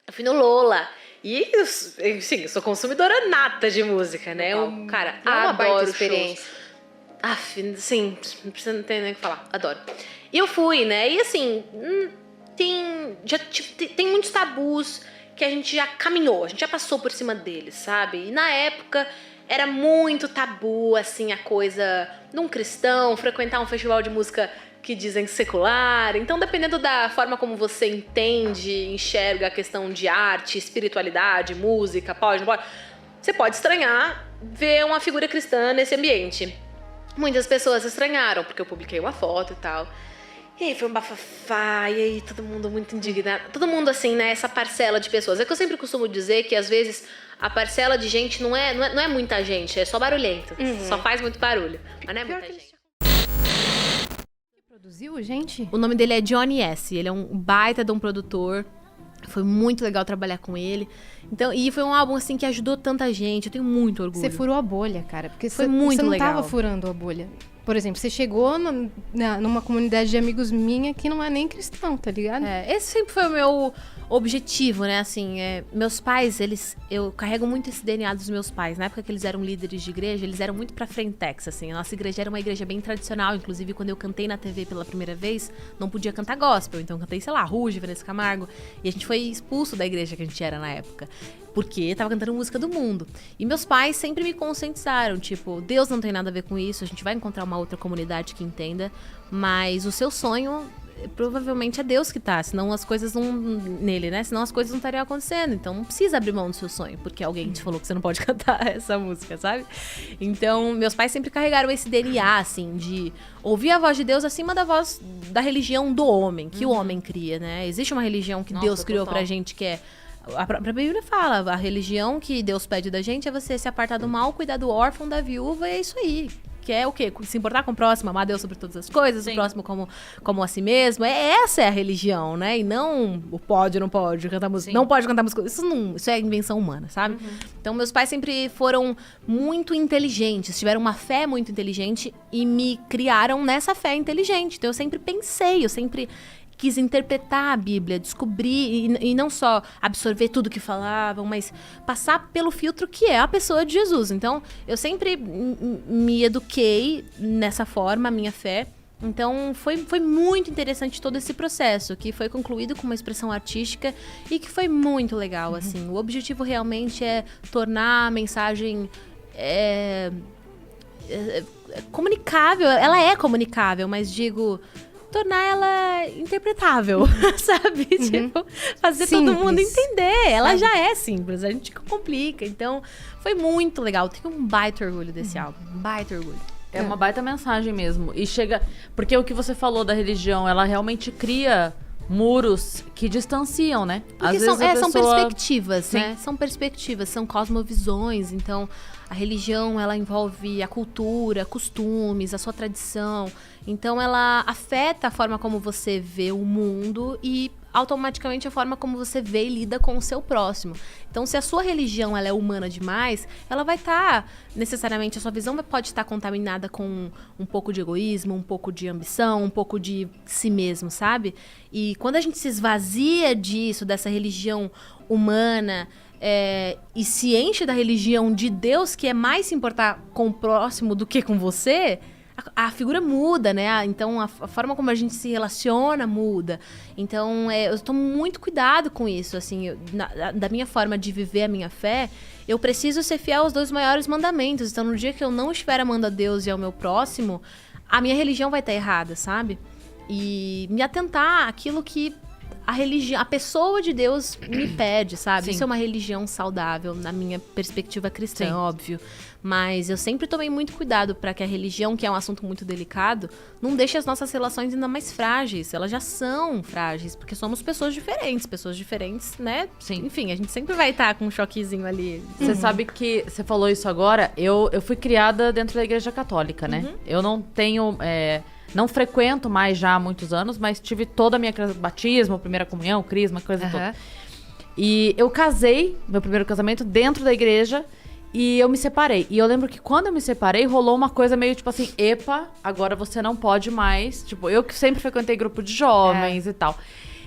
Eu fui no Lola. E, assim, eu sou consumidora nata de música, né? Eu, cara, É uma baita adoro experiência. shows. Sim, não precisa não ter nem o que falar. Adoro. E eu fui, né? E assim, tem muitos tabus que a gente já caminhou, a gente já passou por cima deles, sabe? E na época era muito tabu, assim, a coisa de um cristão frequentar um festival de música que dizem secular. Então, dependendo da forma como você entende, enxerga a questão de arte, espiritualidade, música, pode, não pode, você pode estranhar ver uma figura cristã nesse ambiente. Muitas pessoas estranharam, porque eu publiquei uma foto e tal. E aí foi um bafafá, e aí todo mundo muito indignado. Todo mundo assim, né, essa parcela de pessoas. É que eu sempre costumo dizer que às vezes a parcela de gente não é muita gente, é só barulhento. Só faz muito barulho, mas não é muita gente. Produziu, gente? O nome dele é Johnny S. Ele é um baita de um produtor. Foi muito legal trabalhar com ele. Então, e foi um álbum assim que ajudou tanta gente. Eu tenho muito orgulho. Você furou a bolha, cara. Porque Foi você muito não legal. tava furando a bolha. Por exemplo, você chegou numa comunidade de amigos minha que não é nem cristão, tá ligado? Esse sempre foi o meu objetivo, né? Assim, meus pais, eu carrego muito esse DNA dos meus pais. Na época que eles eram líderes de igreja, eles eram muito pra frentex, assim. A nossa igreja era uma igreja bem tradicional. Inclusive, quando eu cantei na TV pela primeira vez, não podia cantar gospel. Então, eu cantei, sei lá, Ruge, Vanessa Camargo. E a gente foi expulso da igreja que a gente era na época. Porque tava cantando música do mundo. E meus pais sempre me conscientizaram, tipo, Deus não tem nada a ver com isso, a gente vai encontrar uma outra comunidade que entenda, mas o seu sonho provavelmente é Deus que tá, senão as coisas não... nele, né? Senão as coisas não estariam acontecendo. Então não precisa abrir mão do seu sonho, porque alguém te falou que você não pode cantar essa música, sabe? Então, meus pais sempre carregaram esse DNA, assim, de ouvir a voz de Deus acima da voz da religião do homem, que o homem cria, né? Existe uma religião que Deus criou pra gente, que é... A própria Bíblia fala, a religião que Deus pede da gente é você se apartar do mal, cuidar do órfão, da viúva, e é isso aí. Que é o quê? Se importar com o próximo, amar Deus sobre todas as coisas, o próximo como a si mesmo. Essa é a religião, né? E não o pode, não pode cantar música. Não pode cantar música. Isso é invenção humana, sabe? Então, meus pais sempre foram muito inteligentes, tiveram uma fé muito inteligente e me criaram nessa fé inteligente. Então, eu sempre pensei, eu sempre quis interpretar a Bíblia, descobrir e não só absorver tudo que falavam, mas passar pelo filtro que é a pessoa de Jesus. Então, eu sempre me eduquei nessa forma, a minha fé. Então, foi muito interessante todo esse processo, que foi concluído com uma expressão artística e que foi muito legal, assim. O objetivo realmente é tornar a mensagem comunicável. Ela é comunicável, mas digo... tornar ela interpretável, sabe? Tipo, fazer Simples. todo mundo entender. Ela já é simples, a gente complica. Então, foi muito legal. Tenho um baita orgulho desse álbum. Baita orgulho. É uma baita mensagem mesmo. E chega... Porque o que você falou da religião, ela realmente cria muros que distanciam, né? Porque Às vezes são perspectivas, Sim. né? São perspectivas, são cosmovisões. Então, a religião, ela envolve a cultura, costumes, a sua tradição. Então, ela afeta a forma como você vê o mundo e automaticamente a forma como você vê e lida com o seu próximo. Então, se a sua religião ela é humana demais, ela vai estar, necessariamente, a sua visão pode estar contaminada com um pouco de egoísmo, um pouco de ambição, um pouco de si mesmo, sabe? E quando a gente se esvazia disso, dessa religião humana, e se enche da religião de Deus, que é mais se importar com o próximo do que com você... A figura muda, né? Então, a forma como a gente se relaciona muda. Então, eu tomo muito cuidado com isso, assim. Da minha forma de viver a minha fé, eu preciso ser fiel aos 2 maiores mandamentos. Então, no dia que eu não estiver amando a Deus e ao meu próximo, a minha religião vai estar errada, sabe? E me atentar àquilo que a pessoa de Deus me pede, sabe? Sim. Isso é uma religião saudável, na minha perspectiva cristã, Sim. óbvio. Mas eu sempre tomei muito cuidado para que a religião, que é um assunto muito delicado, não deixe as nossas relações ainda mais frágeis. Elas já são frágeis, porque somos pessoas diferentes, né? Sim. Enfim, a gente sempre vai estar com um choquezinho ali. Você sabe que você falou isso agora, eu fui criada dentro da igreja católica, né? Eu não tenho... não frequento mais já há muitos anos, mas tive toda a minha batismo, primeira comunhão, crisma, coisa toda. E eu casei, meu primeiro casamento, dentro da igreja, e eu me separei. E eu lembro que quando eu me separei, rolou uma coisa meio tipo assim, epa, agora você não pode mais. Tipo, eu que sempre frequentei grupo de jovens e tal.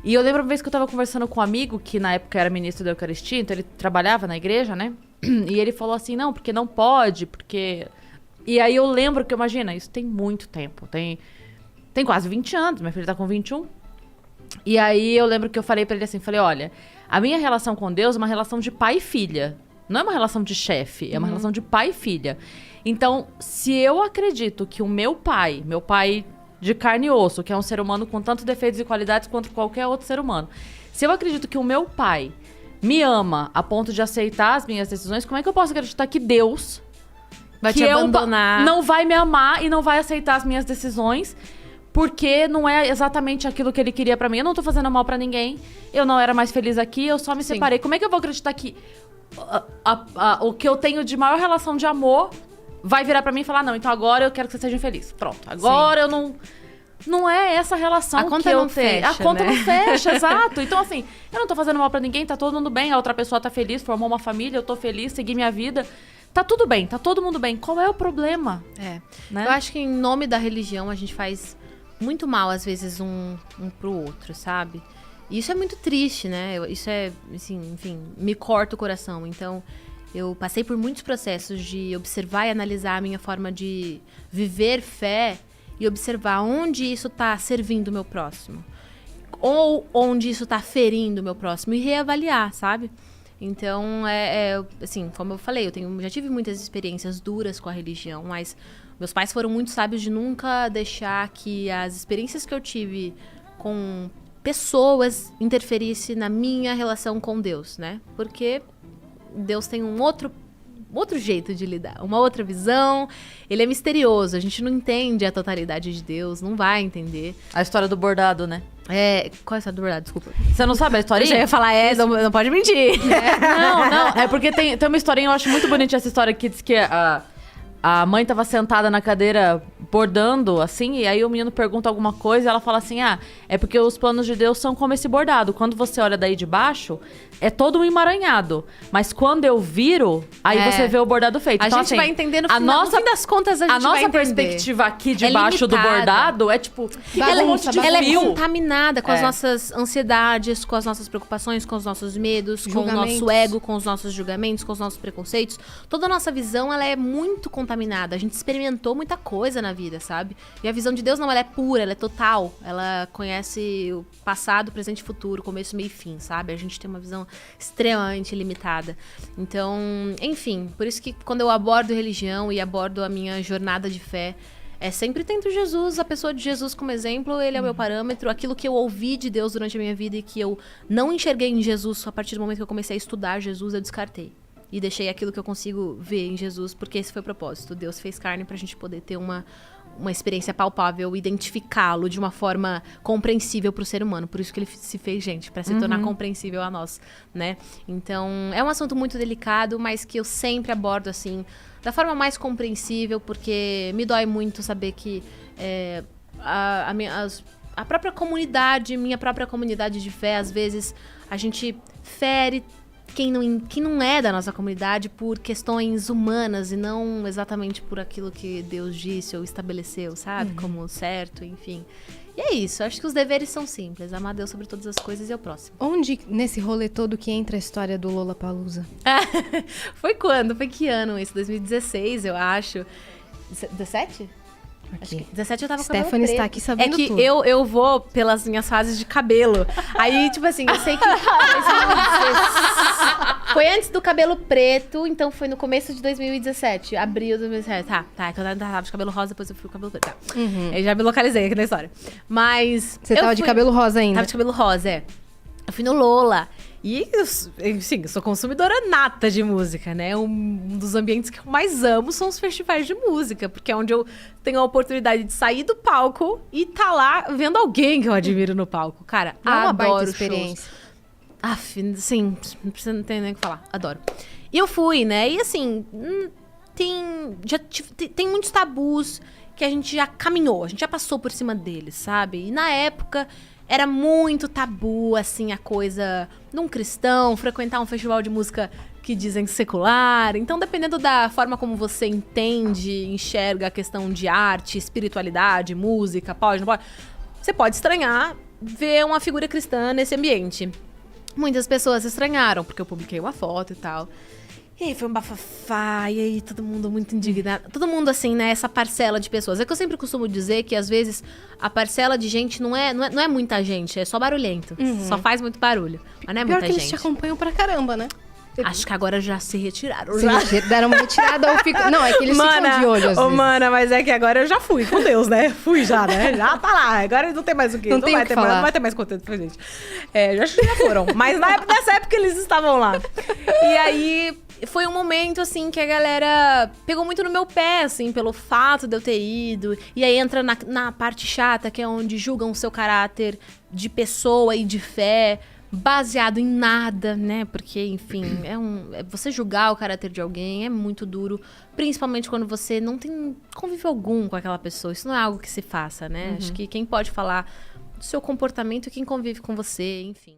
E eu lembro uma vez que eu tava conversando com um amigo, que na época era ministro da Eucaristia, então ele trabalhava na igreja, né? E ele falou assim, não, porque não pode, porque... E aí eu lembro que, imagina, isso tem muito tempo, tem quase 20 anos, minha filha tá com 21. E aí eu lembro que eu falei pra ele assim, falei, olha, a minha relação com Deus é uma relação de pai e filha. Não é uma relação de chefe, é uma relação de pai e filha. Então, se eu acredito que o meu pai de carne e osso, que é um ser humano com tantos defeitos e qualidades quanto qualquer outro ser humano, se eu acredito que o meu pai me ama a ponto de aceitar as minhas decisões, como é que eu posso acreditar que Deus Vai te abandonar. não vai me amar e não vai aceitar as minhas decisões, porque não é exatamente aquilo que ele queria pra mim. Eu não tô fazendo mal pra ninguém, eu não era mais feliz aqui, eu só me separei. Como é que eu vou acreditar que o que eu tenho de maior relação de amor vai virar pra mim e falar, não, então agora eu quero que você seja infeliz. Pronto, agora eu não... Não é essa relação a conta que eu não tenho. fecha, A conta né? não fecha, exato. Então, assim, eu não tô fazendo mal pra ninguém, tá todo mundo bem, a outra pessoa tá feliz, formou uma família, eu tô feliz, segui minha vida. Tá tudo bem, tá todo mundo bem. Qual é o problema? Né? Eu acho que em nome da religião a gente faz muito mal, às vezes, um pro outro, sabe? E isso é muito triste, né? Isso é, assim, enfim, me corta o coração. Então, eu passei por muitos processos de observar e analisar a minha forma de viver fé e observar onde isso tá servindo o meu próximo. Ou onde isso tá ferindo o meu próximo e reavaliar, sabe? Então, assim, como eu falei, já tive muitas experiências duras com a religião, mas meus pais foram muito sábios de nunca deixar que as experiências que eu tive com pessoas interferisse na minha relação com Deus, né? Porque Deus tem um outro jeito de lidar, uma outra visão. Ele é misterioso, a gente não entende a totalidade de Deus, não vai entender. A história do bordado, né? Qual é a história do bordado? Desculpa. Você não sabe a historinha? Eu já ia falar, não pode mentir. Não, é porque tem uma historinha, eu acho muito bonita essa história que diz que a mãe tava sentada na cadeira bordando, assim, e aí o menino pergunta alguma coisa e ela fala assim, é porque os planos de Deus são como esse bordado. Quando você olha daí de baixo, é todo um emaranhado. Mas quando eu viro, aí você vê o bordado feito. A então, gente assim, vai entender no fim das contas, a gente vai nossa entender. perspectiva aqui de baixo do limitada. bordado é tipo... Ela é contaminada com as É. nossas ansiedades, com as nossas preocupações, com os nossos medos, com o Julgamentos. nosso ego, com os nossos julgamentos, com os nossos preconceitos. Toda a nossa visão, ela é muito contaminada. A gente experimentou muita coisa na vida, sabe? E a visão de Deus, não, ela é pura, ela é total. Ela conhece o passado, presente e futuro, começo, meio e fim, sabe? A gente tem uma visão extremamente limitada. Então, enfim, por isso que quando eu abordo religião e abordo a minha jornada de fé, sempre tento Jesus, a pessoa de Jesus como exemplo, ele é o meu parâmetro. Aquilo que eu ouvi de Deus durante a minha vida e que eu não enxerguei em Jesus, a partir do momento que eu comecei a estudar Jesus, eu descartei. E deixei aquilo que eu consigo ver em Jesus, porque esse foi o propósito. Deus fez carne pra gente poder ter uma experiência palpável, identificá-lo de uma forma compreensível pro ser humano. Por isso que ele se fez gente, pra se tornar compreensível a nós, né? Então, é um assunto muito delicado, mas que eu sempre abordo, assim, da forma mais compreensível, porque me dói muito saber que a própria comunidade, minha própria comunidade de fé, às vezes, a gente fere quem não é da nossa comunidade por questões humanas e não exatamente por aquilo que Deus disse ou estabeleceu, sabe? Como certo, enfim. E é isso, acho que os deveres são simples. Amar Deus sobre todas as coisas e o próximo. Onde, nesse rolê todo, que entra a história do Lollapalooza? Foi quando? Foi que ano isso? 2016, eu acho. 17? Acho que 17 eu tava com cabelo Stephanie preto. está aqui sabendo É que tudo. eu vou pelas minhas fases de cabelo. Aí, tipo assim, eu sei que... Foi antes do cabelo preto, então foi no começo de 2017. Abril de 2017. Tá, que eu tava de cabelo rosa, depois eu fui com cabelo preto. Tá. Eu já me localizei aqui na história. Mas... Você tava de cabelo rosa ainda? Tava de cabelo rosa, Eu fui no Lola. E, assim, eu sou consumidora nata de música, né? Um dos ambientes que eu mais amo são os festivais de música, porque é onde eu tenho a oportunidade de sair do palco e tá lá vendo alguém que eu admiro no palco. Cara, Não é uma adoro baita shows. experiência. Sim, não precisa não ter nem o que falar. Adoro. E eu fui, né? E assim, tem muitos tabus que a gente já caminhou, a gente já passou por cima deles, sabe? E na época era muito tabu, assim, a coisa de um cristão frequentar um festival de música que dizem secular. Então, dependendo da forma como você entende, enxerga a questão de arte, espiritualidade, música, pode, não pode, você pode estranhar ver uma figura cristã nesse ambiente. Muitas pessoas estranharam, porque eu publiquei uma foto e tal. E aí foi um bafafá, e aí todo mundo muito indignado. Todo mundo assim, né, essa parcela de pessoas. É que eu sempre costumo dizer que às vezes a parcela de gente não é muita gente, é só barulhento. Só faz muito barulho, mas não é Pior muita que gente. eles te acompanham pra caramba, né? Acho que agora já se retiraram. Deram uma retirada ou ficam... Não, é que eles ficam de olho às vezes. Mana, mas é que agora eu já fui com Deus, né? Fui já, né? Já tá lá. Agora não tem mais o quê? Não tem o que falar. Não vai ter mais conteúdo pra gente. Já foram. Mas nessa época eles estavam lá. E aí foi um momento, assim, que a galera pegou muito no meu pé, assim, pelo fato de eu ter ido. E aí entra na parte chata, que é onde julgam o seu caráter de pessoa e de fé, baseado em nada, né? Porque, enfim, você julgar o caráter de alguém é muito duro, principalmente quando você não tem convívio algum com aquela pessoa. Isso não é algo que se faça, né? Acho que quem pode falar do seu comportamento é quem convive com você, enfim.